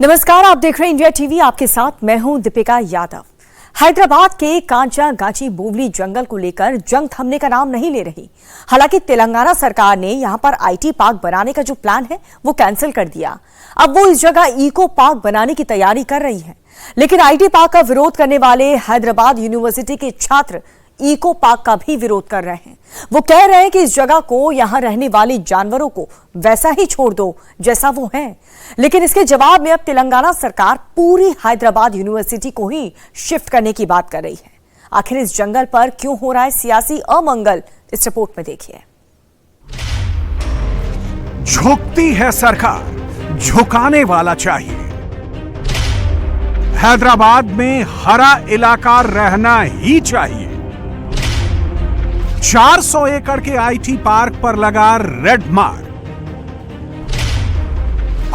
नमस्कार, आप देख रहे हैं इंडिया टीवी। आपके साथ मैं हूं दीपिका यादव। हैदराबाद के कांचागाची बोवली जंगल को लेकर जंग थमने का नाम नहीं ले रही। हालांकि तेलंगाना सरकार ने यहां पर आईटी पार्क बनाने का जो प्लान है वो कैंसिल कर दिया। अब वो इस जगह इको पार्क बनाने की तैयारी कर रही है। लेकिन आईटी पार्क का विरोध करने वाले हैदराबाद यूनिवर्सिटी के छात्र इको पार्क का भी विरोध कर रहे हैं। वो कह रहे हैं कि इस जगह को यहां रहने वाले जानवरों को वैसा ही छोड़ दो जैसा वो है। लेकिन इसके जवाब में अब तेलंगाना सरकार पूरी हैदराबाद यूनिवर्सिटी को ही शिफ्ट करने की बात कर रही है। आखिर इस जंगल पर क्यों हो रहा है सियासी अमंगल, इस रिपोर्ट में देखिए। झुकती है सरकार, झुकाने वाला चाहिए। हैदराबाद में हरा इलाका रहना ही चाहिए। 400 एकड़ के आईटी पार्क पर लगा रेड मार्क।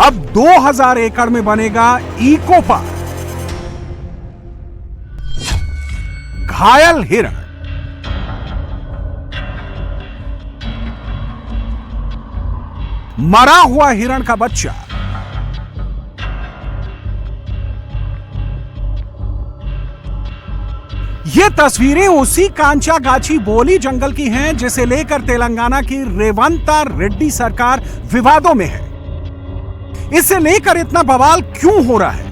अब 2000 एकड़ में बनेगा इको पार्क। घायल हिरण, मरा हुआ हिरण का बच्चा, ये तस्वीरें उसी कांचागाची बोवली जंगल की हैं जिसे लेकर तेलंगाना की रेवंता रेड्डी सरकार विवादों में है। इसे लेकर इतना बवाल क्यों हो रहा है,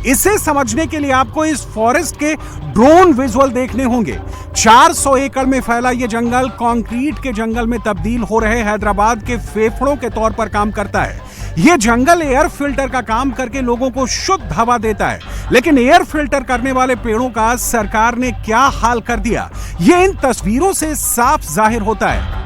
इसे समझने के लिए आपको इस फॉरेस्ट के ड्रोन विजुअल देखने होंगे। 400 एकड़ में फैला यह जंगल कंक्रीट के जंगल में तब्दील हो रहे हैदराबाद के फेफड़ों के तौर पर काम करता है। यह जंगल एयर फिल्टर का काम करके लोगों को शुद्ध हवा देता है। लेकिन एयर फिल्टर करने वाले पेड़ों का सरकार ने क्या हाल कर दिया, यह इन तस्वीरों से साफ जाहिर होता है।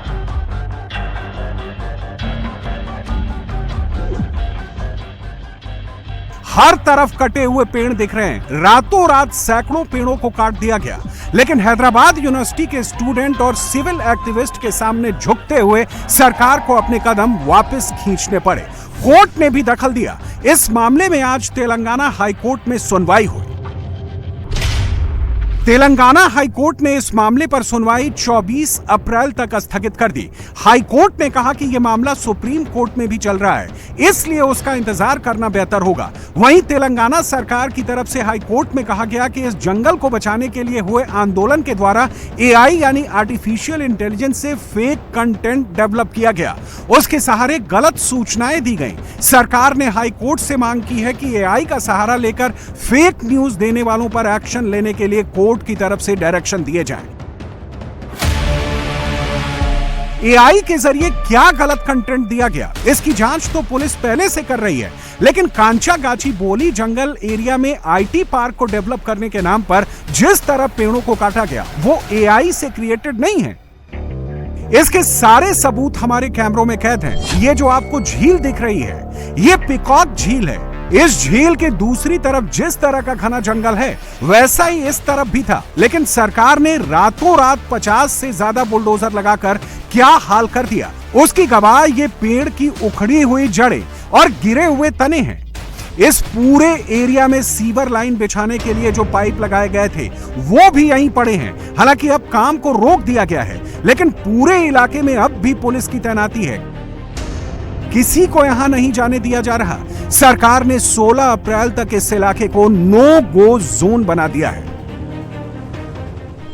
हर तरफ कटे हुए पेड़ दिख रहे हैं। रातों रात सैकड़ों पेड़ों को काट दिया गया। लेकिन हैदराबाद यूनिवर्सिटी के स्टूडेंट और सिविल एक्टिविस्ट के सामने झुकते हुए सरकार को अपने कदम वापस खींचने पड़े। कोर्ट ने भी दखल दिया। इस मामले में आज तेलंगाना हाईकोर्ट में सुनवाई हुई। तेलंगाना हाईकोर्ट ने इस मामले पर सुनवाई 24 अप्रैल तक स्थगित कर दी। हाईकोर्ट ने कहा कि यह मामला सुप्रीम कोर्ट में भी चल रहा है, इसलिए उसका इंतजार करना बेहतर होगा। वहीं तेलंगाना सरकार की तरफ से हाईकोर्ट में कहा गया कि इस जंगल को बचाने के लिए हुए आंदोलन के द्वारा एआई यानी आर्टिफिशियल इंटेलिजेंस से फेक कंटेंट डेवलप किया गया, उसके सहारे गलत सूचनाएं दी गई। सरकार ने हाईकोर्ट से मांग की है कि एआई का सहारा लेकर फेक न्यूज देने वालों पर एक्शन लेने के लिए कोर्ट की तरफ से डायरेक्शन दिए जाएं। एआई के जरिए क्या गलत कंटेंट दिया गया, इसकी जांच तो पुलिस पहले से कर रही है। लेकिन कांचागाची बोवली जंगल एरिया में आईटी पार्क को डेवलप करने के नाम पर जिस तरह पेड़ों को काटा गया वो एआई से क्रिएटेड नहीं है। इसके सारे सबूत हमारे कैमरों में कैद हैं। ये जो आपको झील दिख रही है, ये पिकॉक झील है। इस झील के दूसरी तरफ जिस तरह का घना जंगल है वैसा ही इस तरफ भी था। लेकिन सरकार ने रातों रात 50 से ज्यादा बुलडोजर लगाकर क्या हाल कर दिया, उसकी गवाह ये पेड़ की उखड़ी हुई जड़ें और गिरे हुए तने हैं। इस पूरे एरिया में सीवर लाइन बिछाने के लिए जो पाइप लगाए गए थे वो भी यहीं पड़े हैं। हालांकि अब काम को रोक दिया गया है, लेकिन पूरे इलाके में अब भी पुलिस की तैनाती है। किसी को यहां नहीं जाने दिया जा रहा। सरकार ने 16 अप्रैल तक इस इलाके को नो गो जोन बना दिया है।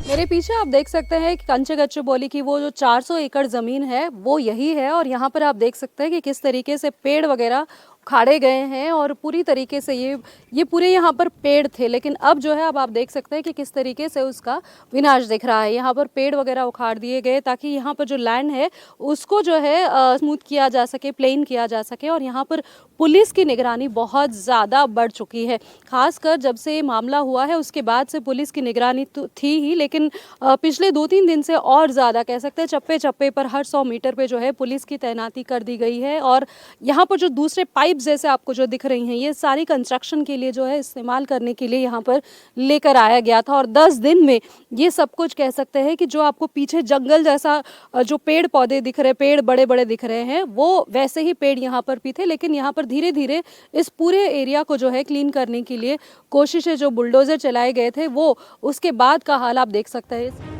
मेरे पीछे आप देख सकते हैं कि कांचागाची बोवली की वो जो 400 एकड़ जमीन है वो यही है। और यहाँ पर आप देख सकते हैं कि किस तरीके से पेड़ वगैरह उखाड़े गए हैं और पूरी तरीके से ये पूरे यहाँ पर पेड़ थे। लेकिन अब जो है अब आप देख सकते हैं कि किस तरीके से उसका विनाश दिख रहा है। यहाँ पर पेड़ वगैरह उखाड़ दिए गए ताकि यहाँ पर जो लैंड है उसको जो है स्मूथ किया जा सके, प्लेन किया जा सके। और यहाँ पर पुलिस की निगरानी बहुत ज़्यादा बढ़ चुकी है। खासकर जब से ये मामला हुआ है उसके बाद से पुलिस की निगरानी तो थी ही, लेकिन पिछले 2-3 दिन से और ज़्यादा कह सकते हैं चप्पे चप्पे पर हर 100 मीटर पे जो है पुलिस की तैनाती कर दी गई है। और यहाँ पर जो दूसरे पाइप जैसे आपको जो दिख रही हैं ये सारी कंस्ट्रक्शन के लिए जो है इस्तेमाल करने के लिए यहाँ पर लेकर आया गया था। और 10 दिन में ये सब कुछ कह सकते हैं कि जो आपको पीछे जंगल जैसा जो पेड़ पौधे दिख रहे, पेड़ बड़े बड़े दिख रहे हैं, वो वैसे ही पेड़ यहाँ पर भी थे। लेकिन यहाँ पर धीरे धीरे इस पूरे एरिया को जो है क्लीन करने के लिए कोशिशें जो बुलडोजर चलाए गए थे वो उसके बाद का हाल आप देख सकते हैं।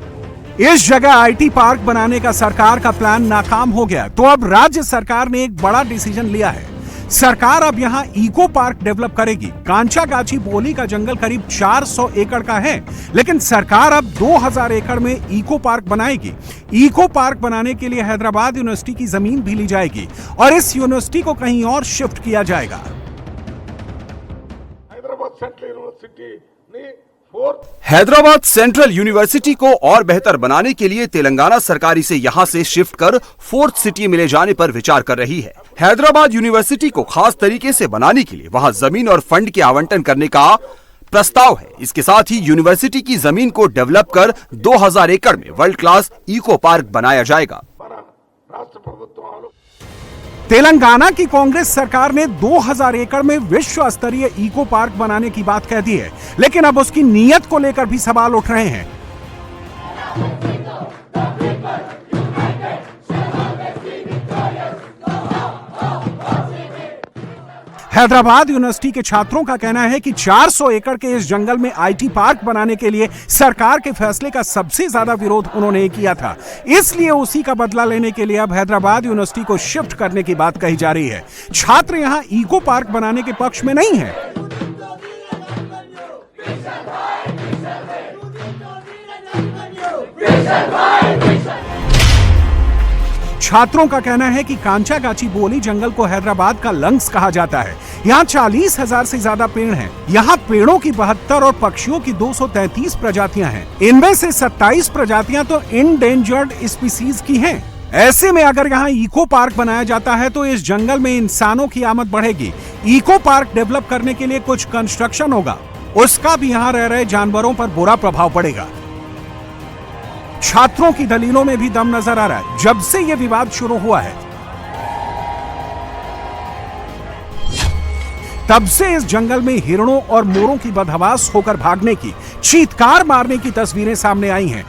इस जगह आईटी पार्क बनाने का सरकार का प्लान नाकाम हो गया, तो अब राज्य सरकार ने एक बड़ा डिसीजन लिया है। सरकार अब यहाँ इको पार्क डेवलप करेगी। कांचागाची बोली का जंगल करीब 400 एकड़ का है, लेकिन सरकार अब 2000 एकड़ में इको पार्क बनाएगी। इको पार्क बनाने के लिए हैदराबाद यूनिवर्सिटी की जमीन भी ली जाएगी और इस यूनिवर्सिटी को कहीं और शिफ्ट किया जाएगा। हैदराबाद सेंट्रल यूनिवर्सिटी को और बेहतर बनाने के लिए तेलंगाना सरकार इसे यहां से शिफ्ट कर फोर्थ सिटी में ले जाने पर विचार कर रही है। हैदराबाद यूनिवर्सिटी को खास तरीके से बनाने के लिए वहां जमीन और फंड के आवंटन करने का प्रस्ताव है। इसके साथ ही यूनिवर्सिटी की जमीन को डेवलप कर 2000 एकड़ में वर्ल्ड क्लास इको पार्क बनाया जाएगा। तेलंगाना की कांग्रेस सरकार ने 2000 एकड़ में विश्व स्तरीय इको पार्क बनाने की बात कह दी है, लेकिन अब उसकी नीयत को लेकर भी सवाल उठ रहे हैं। हैदराबाद यूनिवर्सिटी के छात्रों का कहना है कि 400 एकड़ के इस जंगल में आईटी पार्क बनाने के लिए सरकार के फैसले का सबसे ज्यादा विरोध उन्होंने किया था। इसलिए उसी का बदला लेने के लिए अब हैदराबाद यूनिवर्सिटी को शिफ्ट करने की बात कही जा रही है। छात्र यहां इको पार्क बनाने के पक्ष में नहीं है। छात्रों का कहना है कि कांचागाची बोली जंगल को हैदराबाद का लंग्स कहा जाता है। यहाँ 40,000 से ज्यादा पेड़ हैं। यहाँ पेड़ों की 72 और पक्षियों की 233 प्रजातियां हैं। इनमें से 27 प्रजातियां तो इंडेंजर्ड स्पीसीज की हैं। ऐसे में अगर यहाँ इको पार्क बनाया जाता है तो इस जंगल में इंसानों की आमद बढ़ेगी। इको पार्क डेवलप करने के लिए कुछ कंस्ट्रक्शन होगा, उसका भी यहाँ रह रहे जानवरों पर बुरा प्रभाव पड़ेगा। छात्रों की दलीलों में भी दम नजर आ रहा है। जब से यह विवाद शुरू हुआ है तब से इस जंगल में हिरणों और मोरों की बदहवास होकर भागने की, चीत्कार मारने की तस्वीरें सामने आई हैं।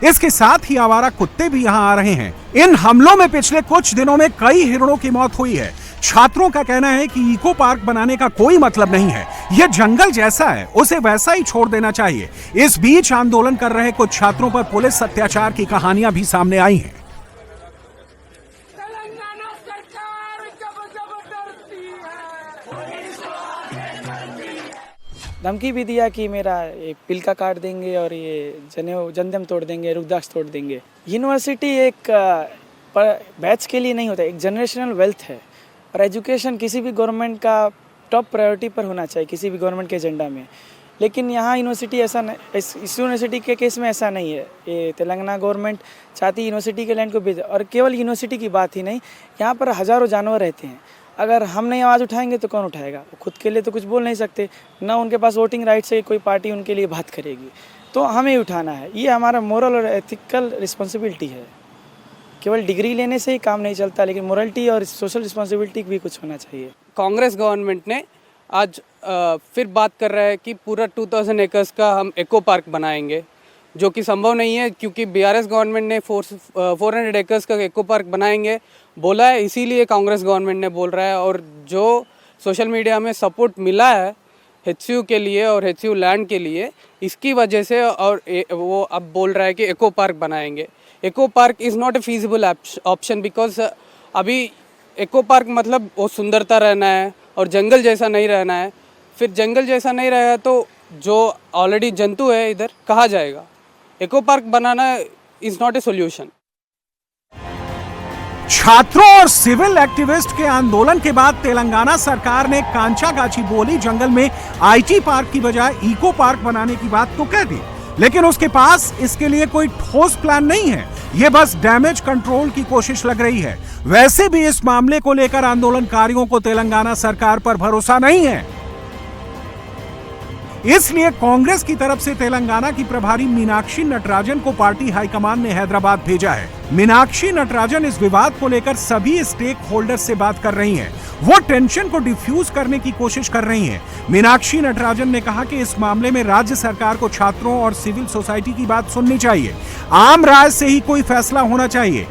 इसके साथ ही आवारा कुत्ते भी यहां आ रहे हैं। इन हमलों में पिछले कुछ दिनों में कई हिरणों की मौत हुई है। छात्रों का कहना है कि इको पार्क बनाने का कोई मतलब नहीं है। यह जंगल जैसा है उसे वैसा ही छोड़ देना चाहिए। इस बीच आंदोलन कर रहे कुछ छात्रों पर पुलिस अत्याचार की कहानियां भी सामने आई हैं। धमकी भी दिया कि मेरा ये पिलका काट देंगे और ये जंदम तोड़ देंगे, रुद्राक्ष तोड़ देंगे। यूनिवर्सिटी एक बैच के लिए नहीं होता, एक जनरेशनल वेल्थ है और एजुकेशन किसी भी गवर्नमेंट का टॉप प्रायोरिटी पर होना चाहिए, किसी भी गवर्नमेंट के एजेंडा में। लेकिन यहाँ यूनिवर्सिटी ऐसा नहीं, इस यूनिवर्सिटी के केस में ऐसा नहीं है। ये तेलंगाना गवर्नमेंट चाहती यूनिवर्सिटी के लैंड को बेच, और केवल यूनिवर्सिटी की बात ही नहीं, यहाँ पर हज़ारों जानवर रहते हैं। अगर हम नहीं आवाज़ उठाएंगे तो कौन उठाएगा? वो खुद के लिए तो कुछ बोल नहीं सकते, ना उनके पास वोटिंग राइट से कोई पार्टी उनके लिए बात करेगी। तो हमें उठाना है, ये हमारा मोरल और एथिकल रिस्पॉन्सिबिलिटी है। केवल डिग्री लेने से ही काम नहीं चलता, लेकिन मोरलिटी और सोशल रिस्पॉन्सिबिलिटी भी कुछ होना चाहिए। कांग्रेस गवर्नमेंट ने आज फिर बात कर रहा है कि पूरा 2000 एकर्स का हम इको पार्क बनाएंगे, जो कि संभव नहीं है क्योंकि बीआरएस गवर्नमेंट ने 400 एकर्स का इको पार्क बनाएंगे बोला है। इसीलिए कांग्रेस गवर्नमेंट ने बोल रहा है, और जो सोशल मीडिया में सपोर्ट मिला है एचसीयू के लिए और एचसीयू लैंड के लिए, इसकी वजह से और वो अब बोल रहा है कि इको पार्क बनाएंगे। Eco park is not a feasible option because अभी इको पार्क मतलब वो सुंदरता रहना है और जंगल जैसा नहीं रहना है। फिर जंगल जैसा नहीं रहेगा तो जो ऑलरेडी जंतु है इधर कहाँ जाएगा? इको पार्क बनाना इज़ नॉट ए सोल्यूशन। छात्रों और सिविल एक्टिविस्ट के आंदोलन के बाद तेलंगाना सरकार ने कांचागाची बोली जंगल में आईटी पार्क की बजाय इको पार्क बनाने की बात तो कह दी, लेकिन उसके पास इसके लिए कोई ठोस प्लान नहीं है। ये बस डैमेज कंट्रोल की कोशिश लग रही है। वैसे भी इस मामले को लेकर आंदोलनकारियों को तेलंगाना सरकार पर भरोसा नहीं है। इसलिए कांग्रेस की तरफ से तेलंगाना की प्रभारी मीनाक्षी नटराजन को पार्टी हाईकमान ने हैदराबाद भेजा है। मीनाक्षी नटराजन इस विवाद को लेकर सभी स्टेक होल्डर्स से बात कर रही हैं। वो टेंशन को डिफ्यूज करने की कोशिश कर रही हैं। मीनाक्षी नटराजन ने कहा कि इस मामले में राज्य सरकार को छात्रों और सिविल सोसाइटी की बात सुननी चाहिए। आम राय से ही कोई फैसला होना चाहिए।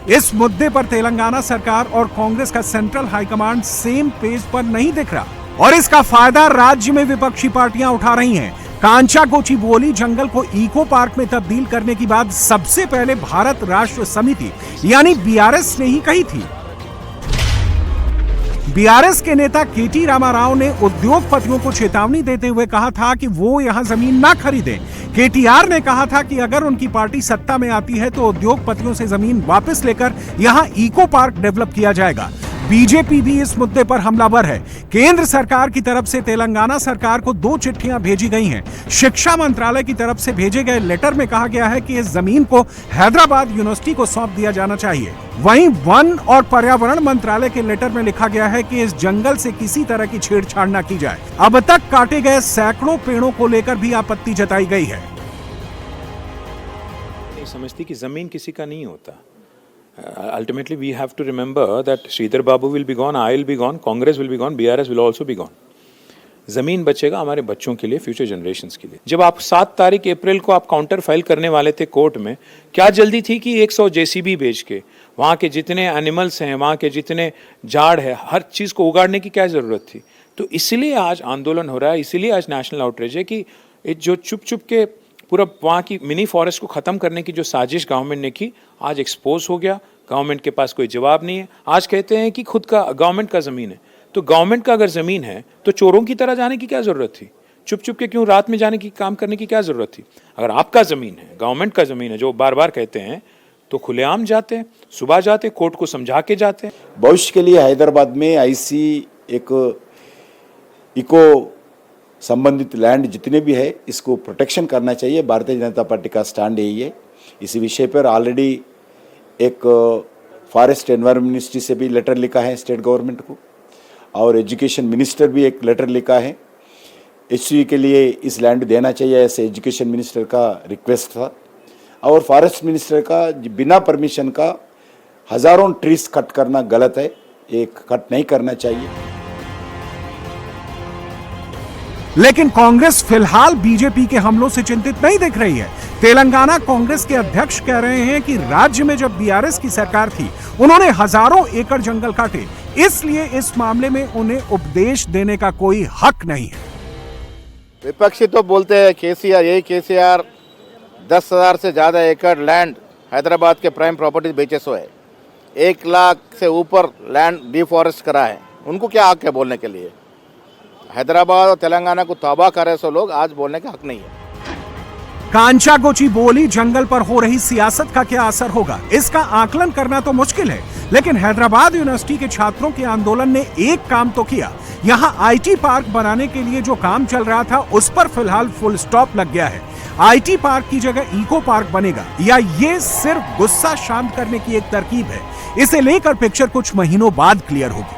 इस मुद्दे पर तेलंगाना सरकार और कांग्रेस का सेंट्रल हाईकमांड सेम पेज पर नहीं दिख रहा और इसका फायदा राज्य में विपक्षी पार्टियां उठा रही हैं। कांचा गोचीबोली जंगल को इको पार्क में तब्दील करने की बात सबसे पहले भारत राष्ट्र समिति यानी बीआरएस ने ही कही थी। बीआरएस के नेता केटी रामाराव ने उद्योगपतियों को चेतावनी देते हुए कहा था कि वो यहां जमीन ना खरीदें। केटीआर ने कहा था कि अगर उनकी पार्टी सत्ता में आती है तो उद्योगपतियों से जमीन वापस लेकर यहां इको पार्क डेवलप किया जाएगा। बीजेपी भी इस मुद्दे पर हमलावर है। केंद्र सरकार की तरफ से तेलंगाना सरकार को 2 चिट्ठियां भेजी गई हैं। शिक्षा मंत्रालय की तरफ से भेजे गए लेटर में कहा गया है कि इस जमीन को हैदराबाद यूनिवर्सिटी को सौंप दिया जाना चाहिए। वहीं वन और पर्यावरण मंत्रालय के लेटर में लिखा गया है कि इस जंगल से किसी तरह की छेड़छाड़ न की जाए। अब तक काटे गए सैकड़ों पेड़ों को लेकर भी आपत्ति जताई गई है। समझती कि जमीन किसी का नहीं होता। Ultimately, we have to remember that Sridhar Babu will be gone, I will be gone, Congress will be gone, BRS will also be gone. जमीन बचेगा हमारे बच्चों के लिए, फ्यूचर जनरेशंस के लिए। जब आप 7 तारीख अप्रैल को आप काउंटर फाइल करने वाले थे कोर्ट में, क्या जल्दी थी कि 100 जेसीबी बेच के वहाँ के जितने एनिमल्स हैं, वहाँ के जितने झाड़ है, हर चीज़ को उगाड़ने की क्या ज़रूरत थी? तो इसलिए आज आंदोलन हो रहा है, इसीलिए आज नेशनल आउटरीच है कि जो चुप चुप के पूरा वहाँ की मिनी फॉरेस्ट को ख़त्म करने की जो साजिश गवर्नमेंट ने की, आज एक्सपोज हो गया। गवर्नमेंट के पास कोई जवाब नहीं है। आज कहते हैं कि खुद का गवर्नमेंट का ज़मीन है, तो गवर्नमेंट का अगर ज़मीन है तो चोरों की तरह जाने की क्या ज़रूरत थी? चुप चुप के क्यों रात में जाने की, काम करने की क्या ज़रूरत थी? अगर आपका ज़मीन है, गवर्नमेंट का ज़मीन है, जो बार बार कहते हैं, तो खुलेआम जाते हैं, सुबह जाते, कोर्ट को समझा के जाते हैं। भविष्य के लिए हैदराबाद में ऐसी एक इको संबंधित लैंड जितने भी है, इसको प्रोटेक्शन करना चाहिए। भारतीय जनता पार्टी का स्टैंड यही है। इसी विषय पर ऑलरेडी एक फॉरेस्ट एनवायरनमेंट मिनिस्ट्री से भी लेटर लिखा है स्टेट गवर्नमेंट को, और एजुकेशन मिनिस्टर भी एक लेटर लिखा है। एचसी के लिए इस लैंड देना चाहिए, ऐसे एजुकेशन मिनिस्टर का रिक्वेस्ट था। और फॉरेस्ट मिनिस्टर का बिना परमिशन का हज़ारों ट्रीज कट करना गलत है, एक कट नहीं करना चाहिए। लेकिन कांग्रेस फिलहाल बीजेपी के हमलों से चिंतित नहीं दिख रही है। तेलंगाना कांग्रेस के अध्यक्ष कह रहे हैं कि राज्य में जब बीआरएस की सरकार थी, उन्होंने हजारों एकड़ जंगल काटे, इसलिए इस मामले में उन्हें उपदेश देने का कोई हक नहीं है। विपक्षी तो बोलते हैं केसीआर 10,000 से ज्यादा एकड़ लैंड हैदराबाद के प्राइम प्रॉपर्टीज बेचे सो है, 1 लाख से ऊपर लैंड डिफॉरेस्ट करा है। उनको क्या हक है बोलने के लिए? हैदराबाद और तेलंगाना को तबाह करे सो लोग, आज बोलने का हक नहीं है। कांचा गोचीबोली जंगल पर हो रही सियासत का क्या असर होगा, इसका आकलन करना तो मुश्किल है। लेकिन हैदराबाद यूनिवर्सिटी के छात्रों के आंदोलन ने एक काम तो किया। यहाँ आईटी पार्क बनाने के लिए जो काम चल रहा था, उस पर फिलहाल फुल स्टॉप लग गया है। आईटी पार्क की जगह इको पार्क बनेगा, या ये सिर्फ गुस्सा शांत करने की एक तरकीब है, इसे लेकर पिक्चर कुछ महीनों बाद क्लियर होगी।